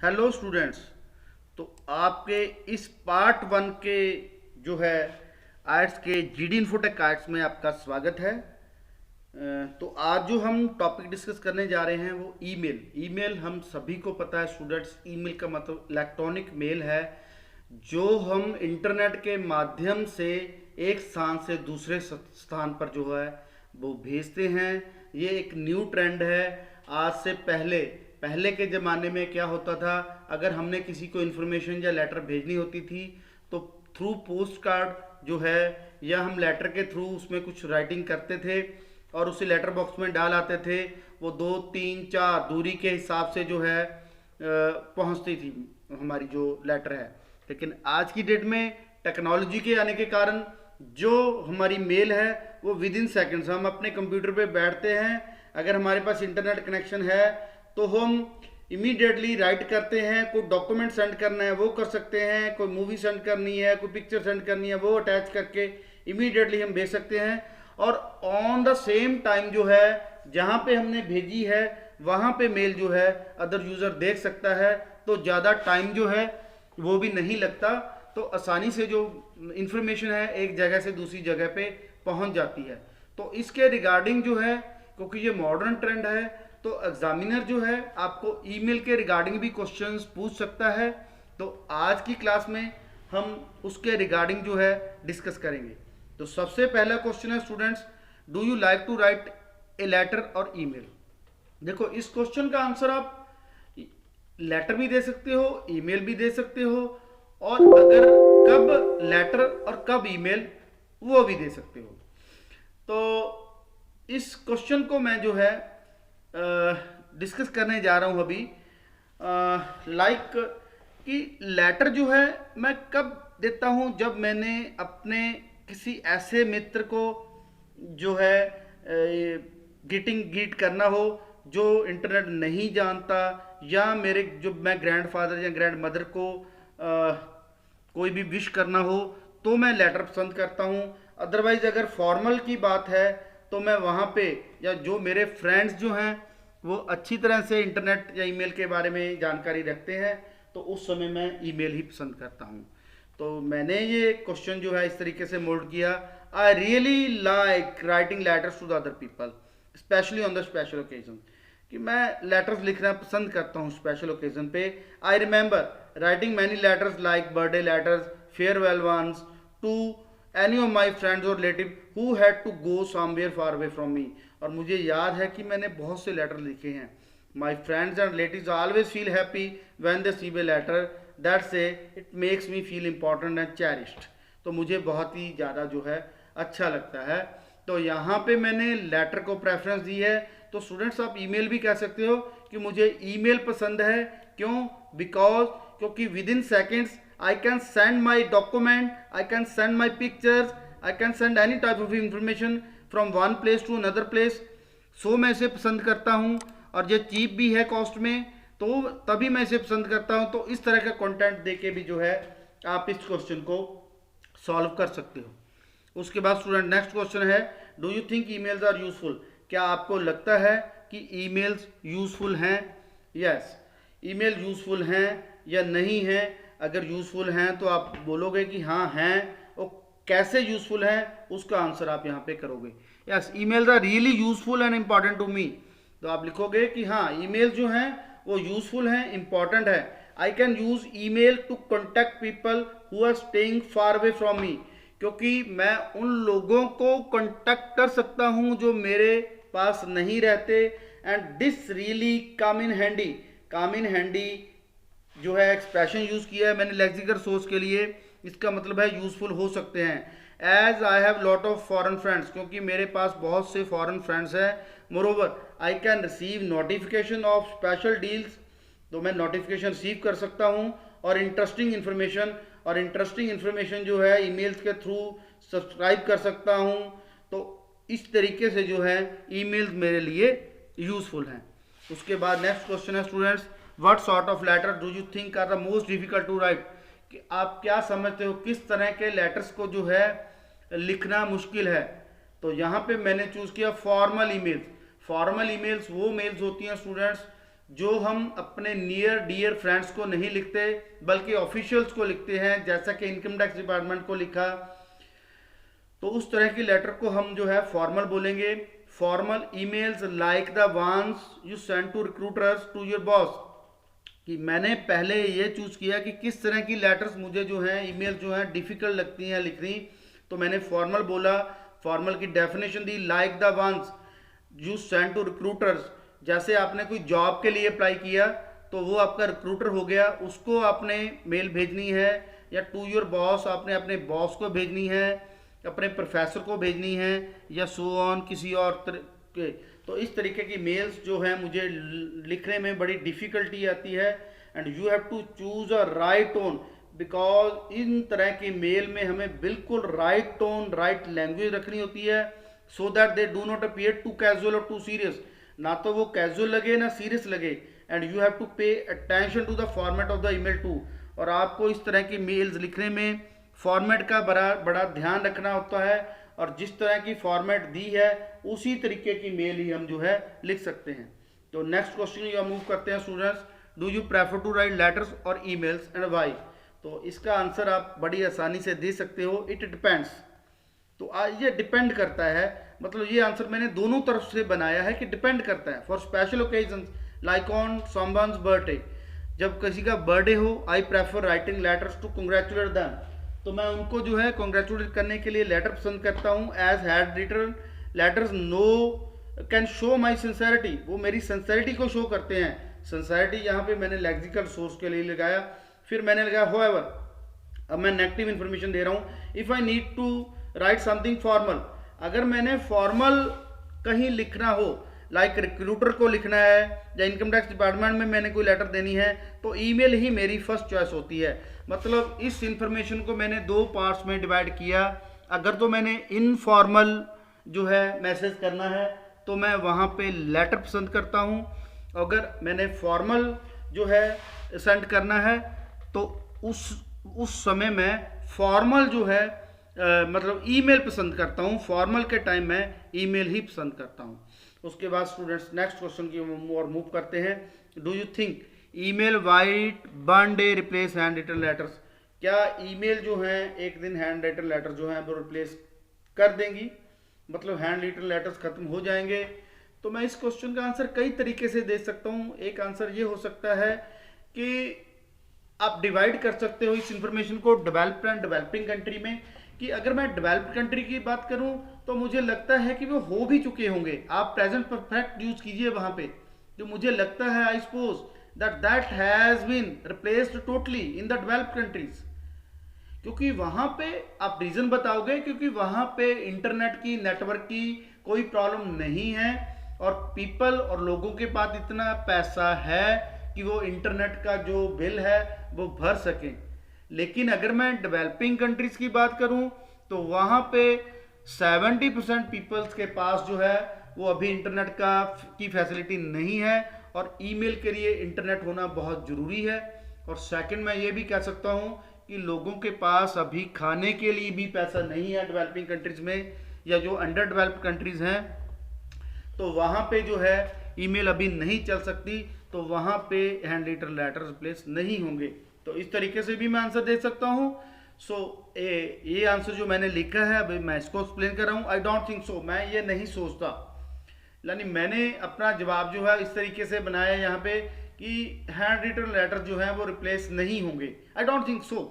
Hello students. तो आपके इस पार्ट वन के जो है आर्ट्स के जीडी इन्फोटेक आर्ट्स में आपका स्वागत है। तो आज जो हम टॉपिक डिस्कस करने जा रहे हैं वो ईमेल। ईमेल हम सभी को पता है स्टूडेंट्स, ईमेल का मतलब इलेक्ट्रॉनिक मेल है जो हम इंटरनेट के माध्यम से एक स्थान से दूसरे स्थान पर जो है वो भेजते हैं। ये एक न्यू ट्रेंड है। आज से पहले पहले के ज़माने में क्या होता था, अगर हमने किसी को इन्फॉर्मेशन या लेटर भेजनी होती थी तो थ्रू पोस्ट कार्ड जो है या हम लेटर के थ्रू उसमें कुछ राइटिंग करते थे और उसे लेटर बॉक्स में डाल आते थे। वो 2 3 4 दूरी के हिसाब से जो है पहुंचती थी हमारी जो लेटर है। लेकिन आज की डेट में टेक्नोलॉजी के आने के कारण जो हमारी मेल है वो विद इन सेकेंड्स हम अपने कंप्यूटर पे बैठते हैं। अगर हमारे पास इंटरनेट कनेक्शन है तो हम इमीडिएटली राइट करते हैं। कोई डॉक्यूमेंट सेंड करना है वो कर सकते हैं, कोई मूवी सेंड करनी है, कोई पिक्चर सेंड करनी है वो अटैच करके इमीडिएटली हम भेज सकते हैं। और ऑन द सेम टाइम जो है जहाँ पे हमने भेजी है वहाँ पे मेल जो है अदर यूज़र देख सकता है, तो ज़्यादा टाइम जो है वो भी नहीं लगता। तो आसानी से जो इंफॉर्मेशन है एक जगह से दूसरी जगह पे पहुंच जाती है। तो इसके रिगार्डिंग जो है, क्योंकि ये मॉडर्न ट्रेंड है, तो एग्जामिनर जो है आपको ईमेल के रिगार्डिंग भी क्वेश्चंस पूछ सकता है। तो आज की क्लास में हम उसके रिगार्डिंग जो है डिस्कस करेंगे। तो सबसे पहला क्वेश्चन है students, do you like to write a letter और ईमेल। देखो, इस क्वेश्चन का आंसर आप लेटर भी दे सकते हो, ईमेल भी दे सकते हो, और अगर कब लेटर और कब ईमेल वो भी दे सकते हो। तो इस क्वेश्चन को मैं जो है डिस्कस करने जा रहा हूं अभी। लाइक कि लेटर जो है मैं कब देता हूं, जब मैंने अपने किसी ऐसे मित्र को जो है ग्रीट करना हो जो इंटरनेट नहीं जानता, या मेरे जो मैं ग्रैंडफादर या ग्रैंड मदर को कोई भी विश करना हो तो मैं लेटर पसंद करता हूँ। अदरवाइज अगर फॉर्मल की बात है तो मैं वहाँ पे, या जो मेरे फ्रेंड्स जो हैं वो अच्छी तरह से इंटरनेट या ईमेल के बारे में जानकारी रखते हैं, तो उस समय मैं ईमेल ही पसंद करता हूँ। तो मैंने ये क्वेश्चन जो है इस तरीके से मोल्ड किया, I really like writing letters to the other people specially on the special occasion, कि मैं लेटर्स लिखना पसंद करता हूँ स्पेशल ओकेजन पे। I remember writing many letters like birthday letters, farewell ones to any of my friends और relative who had to go somewhere far away from me. और मुझे याद है कि मैंने बहुत से लेटर लिखे हैं। My friends and relatives always feel happy when they see a letter that say it makes me feel important and cherished. तो मुझे बहुत ही ज़्यादा जो है अच्छा लगता है। तो यहाँ पे मैंने लेटर को प्रेफरेंस दी है। तो स्टूडेंट्स आप ईमेल भी कह सकते हो कि मुझे ईमेल पसंद है। क्यों? बिकॉज क्योंकि with in seconds I can send my document, I can send my pictures, I can send any type of information from one place to another place. So मैं इसे पसंद करता हूँ, और ये चीप भी है कॉस्ट में, तो तभी मैं इसे पसंद करता हूँ। तो इस तरह का कंटेंट देके भी जो है आप इस क्वेश्चन को सॉल्व कर सकते हो। उसके बाद स्टूडेंट नेक्स्ट क्वेश्चन है, do you think emails are useful. क्या आपको लगता है कि ईमेल्स यूजफुल हैं? यस, ईमेल यूजफुल हैं या नहीं हैं। अगर यूजफुल हैं तो आप बोलोगे कि हाँ हैं, और कैसे यूजफुल हैं उसका आंसर आप यहाँ पे करोगे। Yes, emails are really useful and important to me. तो आप लिखोगे कि हाँ ईमेल जो हैं वो यूजफुल हैं, इंपॉर्टेंट है। I can use email to contact people who are staying far away from me, क्योंकि मैं उन लोगों को कॉन्टैक्ट कर सकता हूँ जो मेरे पास नहीं रहते। And this really come in handy. Come in handy जो है एक्सप्रेशन यूज किया है मैंने लेक्सिकल सोर्स के लिए, इसका मतलब है यूजफुल हो सकते हैं। As I have lot of foreign friends, क्योंकि मेरे पास बहुत से फॉरेन फ्रेंड्स हैं। Moreover I can receive notification of special deals, तो मैं नोटिफिकेशन रिसीव कर सकता हूँ। और इंटरेस्टिंग इन्फॉर्मेशन जो है ईमेल्स के थ्रू सब्सक्राइब कर सकता हूँ। तो इस तरीके से जो है ईमेल्स मेरे लिए यूजफुल हैं। उसके बाद नेक्स्ट क्वेश्चन है students, what sort of letter do you think are the most difficult to write. कि आप क्या समझते हो किस तरह के लेटर्स को जो है लिखना मुश्किल है। तो यहाँ पे मैंने चूज किया फॉर्मल ईमेल्स। फॉर्मल ईमेल्स वो मेल्स होती हैं स्टूडेंट्स जो हम अपने नियर डियर फ्रेंड्स को नहीं लिखते बल्कि ऑफिशियल्स को लिखते हैं, जैसा कि इनकम टैक्स डिपार्टमेंट को लिखा, तो उस तरह की लेटर को हम जो है फॉर्मल बोलेंगे। Formal emails like the ones you send to recruiters to your boss, कि मैंने पहले ये चूज किया कि किस तरह की लेटर्स मुझे जो है ईमेल जो है डिफिकल्ट लगती हैं लिखनी, तो मैंने फॉर्मल बोला। फॉर्मल की डेफिनेशन दी, like the ones you send to recruiters, जैसे आपने कोई जॉब के लिए अप्लाई किया तो वो आपका रिक्रूटर हो गया, उसको आपने मेल भेजनी है, या टू योर बॉस आपने अपने बॉस को भेजनी है, अपने प्रोफेसर को भेजनी है, या सो ऑन किसी और के। तो इस तरीके की मेल्स जो है मुझे लिखने में बड़ी डिफ़िकल्टी आती है, and you have to choose a right tone, because इन तरह की मेल में हमें बिल्कुल राइट टोन, राइट लैंग्वेज रखनी होती है, so that they do not appear too casual और टू सीरियस, ना तो वो कैजुअल लगे ना सीरियस लगे। And you have to pay attention to the format of the email too, और आपको इस तरह की मेल्स लिखने में फॉर्मेट का बड़ा बड़ा ध्यान रखना होता है, और जिस तरह की फॉर्मेट दी है उसी तरीके की मेल ही हम जो है लिख सकते हैं। तो नेक्स्ट क्वेश्चन या मूव करते हैं students, do you prefer to write letters और ईमेल्स एंड वाई? तो इसका आंसर आप बड़ी आसानी से दे सकते हो, इट डिपेंड्स। तो ये डिपेंड करता है, मतलब ये आंसर मैंने दोनों तरफ से बनाया है कि डिपेंड करता है। For special occasion like on someone's birthday, जब किसी का बर्थडे हो, I prefer writing letters to congratulate them, तो मैं उनको जो है कॉन्ग्रेचुलेट करने के लिए लेटर पसंद करता हूँ। As had written letters no can show my sincerity, वो मेरी सिंसेरिटी को शो करते हैं। सिंसेरिटी यहाँ पे मैंने लेक्सिकल सोर्स के लिए लगाया, फिर मैंने लगाया होएवर, अब मैं नेगेटिव इन्फॉर्मेशन दे रहा हूँ। If I need to write something formal, अगर मैंने फॉर्मल कहीं लिखना हो, लाइक रिक्रूटर को लिखना है या इनकम टैक्स डिपार्टमेंट में मैंने कोई लेटर देनी है, तो ईमेल ही मेरी फर्स्ट चॉइस होती है। मतलब इस इंफॉर्मेशन को मैंने दो पार्ट्स में डिवाइड किया। अगर तो मैंने इनफॉर्मल जो है मैसेज करना है तो मैं वहाँ पे लेटर पसंद करता हूँ, अगर मैंने फॉर्मल जो है सेंड करना है तो उस समय मैं फॉर्मल जो है मतलब ईमेल पसंद करता हूँ। फॉर्मल के टाइम मैं ईमेल ही पसंद करता हूँ। उसके बाद स्टूडेंट्स नेक्स्ट क्वेश्चन की और मूव करते हैं। Do you think email white one day replace hand written letters, क्या ईमेल जो है एक दिन हैंड रिटन लेटर जो है वो रिप्लेस कर देंगी, मतलब हैंड रिटन लेटर्स खत्म हो जाएंगे? तो मैं इस क्वेश्चन का आंसर कई तरीके से दे सकता हूँ। एक आंसर ये हो सकता है कि आप डिवाइड कर सकते हो इस इंफॉर्मेशन को डेवलप्ड एंड डेवलपिंग कंट्री में, कि अगर मैं डेवलप्ड कंट्री की बात करूं तो मुझे लगता है कि वो हो भी चुके होंगे। आप प्रेजेंट परफेक्ट यूज कीजिए वहां पे, जो मुझे लगता है I suppose that has been replaced totally in the developed countries, क्योंकि वहां पे आप रीजन बताओगे, क्योंकि वहां पे इंटरनेट की, नेटवर्क की कोई प्रॉब्लम नहीं है, और पीपल और लोगों के पास इतना पैसा है कि वो इंटरनेट का जो बिल है वो भर सकें। लेकिन अगर मैं डेवलपिंग कंट्रीज की बात करूं तो वहां पे 70% पीपल्स के पास जो है वो अभी इंटरनेट की फैसिलिटी नहीं है, और ईमेल के लिए इंटरनेट होना बहुत ज़रूरी है। और सेकंड मैं ये भी कह सकता हूं कि लोगों के पास अभी खाने के लिए भी पैसा नहीं है डेवलपिंग कंट्रीज में, या जो अंडर डेवलप्ड कंट्रीज हैं, तो वहाँ पे जो है ईमेल अभी नहीं चल सकती, तो वहाँ पे हैंड रिटन लेटर्स रिप्लेस नहीं होंगे। तो इस तरीके से भी मैं आंसर दे सकता हूँ। सो ये आंसर जो मैंने लिखा है अभी मैं इसको एक्सप्लेन कर रहा हूँ। आई डोंट थिंक सो, मैं ये नहीं सोचता, यानी मैंने अपना जवाब जो है इस तरीके से बनाया यहाँ पे कि हैंड रिटन लेटर जो है वो रिप्लेस नहीं होंगे। I don't think so,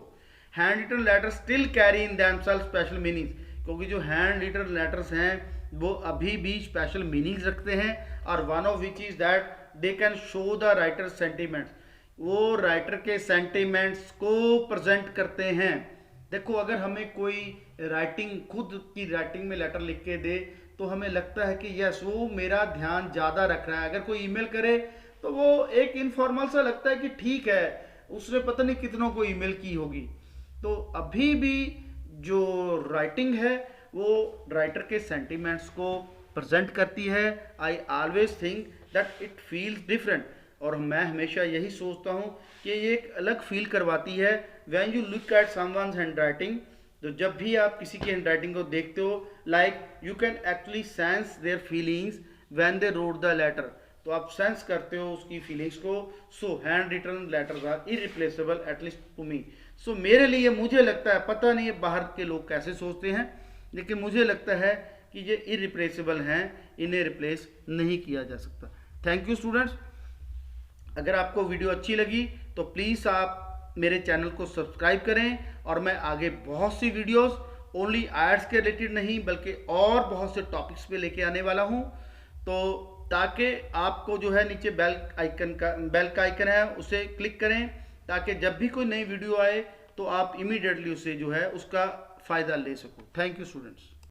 hand written letter still carry in themselves special meanings, क्योंकि जो हैंड रिटन लेटर्स हैं वो अभी भी स्पेशल मीनिंग्स रखते हैं, और one of which is that they can show the writer sentiments, वो राइटर के सेंटिमेंट्स को प्रेजेंट करते हैं। देखो अगर हमें कोई राइटिंग, खुद की राइटिंग में लेटर लिख के दे तो हमें लगता है कि यस वो मेरा ध्यान ज़्यादा रख रहा है। अगर कोई ईमेल करे तो वो एक इनफॉर्मल सा लगता है कि ठीक है उसने पता नहीं कितनों को ईमेल की होगी। तो अभी भी जो राइटिंग है वो राइटर के सेंटिमेंट्स को प्रेजेंट करती है। I always think that it feels different, और मैं हमेशा यही सोचता हूँ कि ये एक अलग फील करवाती है। When you look at someone's hand writing, तो जब भी आप किसी की हैंड राइटिंग को देखते हो, like you can actually sense their feelings when they wrote the letter, तो आप सेंस करते हो उसकी फीलिंग्स को। So hand written letters are irreplaceable at least to me. So मेरे लिए, मुझे लगता है, पता नहीं बाहर के लोग कैसे सोचते हैं, लेकिन मुझे लगता है कि ये इरिप्लेसेबल हैं, इन्हें रिप्लेस नहीं किया जा सकता। Thank you students. अगर आपको वीडियो अच्छी लगी तो प्लीज़ आप मेरे चैनल को सब्सक्राइब करें, और मैं आगे बहुत सी वीडियोस ओनली आयट्स के रिलेटेड नहीं बल्कि और बहुत से टॉपिक्स पे लेके आने वाला हूं। तो ताकि आपको जो है नीचे बेल का आइकन है उसे क्लिक करें, ताकि जब भी कोई नई वीडियो आए तो आप इमीडिएटली उसे जो है उसका फ़ायदा ले सको। Thank you students.